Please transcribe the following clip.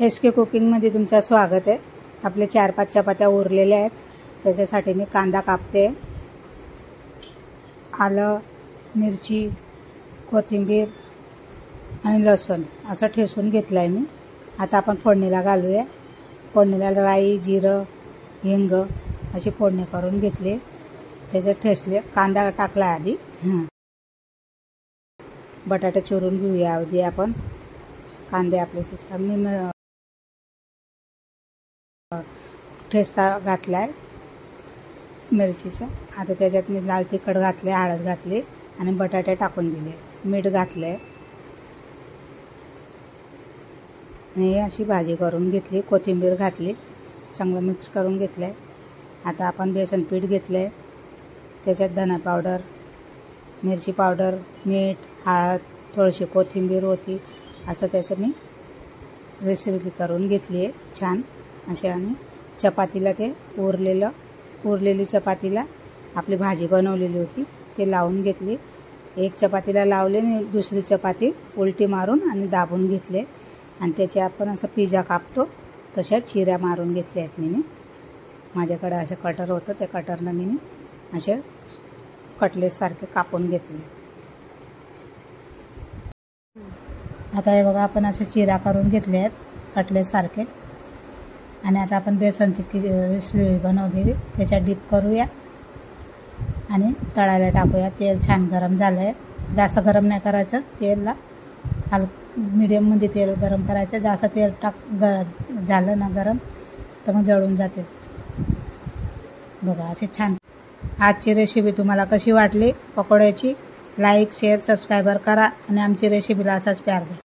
SK कुकिंगमध्ये तुमचं स्वागत आहे। आपले 4-5 चपात्या उरलेल्या आहेत, त्याच्यासाठी मी कांदा कापते, आलं, मिरची, कोथिंबीर आणि लसूण असं ठेचून घेतलं आहे मी। आता आपण फोडणीला घालूया। फोडणीला राई, जिरं, हिंग अशी फोडणी करून घेतली। त्याच्यात ठेचले कांदा टाकला आधी, बटाटे चिरून घेऊया आधी आपण। कांदे आपले मी ठेचा घातलाय मिरचीचा। आता त्याच्यात मी लाल तिखट घातले, हळद घातली आणि बटाटे टाकून दिले, मीठ घातले आणि अशी भाजी करून घेतली। कोथिंबीर घातली, चांगलं मिक्स करून घेतलंय। आता आपण बेसन पीठ घेतले, त्याच्यात धना पावडर, मिरची पावडर, मीठ, हळद, थोडीशी कोथिंबीर होती, असं त्याचं मी रेसिपी करून घेतली आहे छान अशी। आणि चपातीला ते उरलेली चपातीला आपली भाजी बनवलेली होती ते लावून घेतली। एक चपातीला लावले आणि दुसरी चपाती उलटी मारून आणि दाबून घेतले आणि त्याचे आपण असं पिझ्झा कापतो तशा चिऱ्या मारून घेतल्या आहेत मी। माझ्याकडे असे कटर होतं, त्या कटरनं मी असे कटलेट सारखे कापून घेतले। आता हे बघा, आपण असे चिरा करून घेतले आहेत कटलेट सारखे। आणि आता आपण बेसनची उसळी बनवलेली त्याच्यात डीप करूया आणि तळायला टाकूया। तेल छान गरम झालं आहे, जास्त गरम नाही करायचं, तेलला मीडियममध्ये तेल गरम करायचं। जास्त तेल झालं ना गरम तर मग जळून जाते। बघा असे छान। आजची रेसिपी तुम्हाला कशी वाटली पकोड्याची? लाईक, शेअर, सबस्क्राईबर करा आणि आमची रेसिपीला असाच प्यार द्या।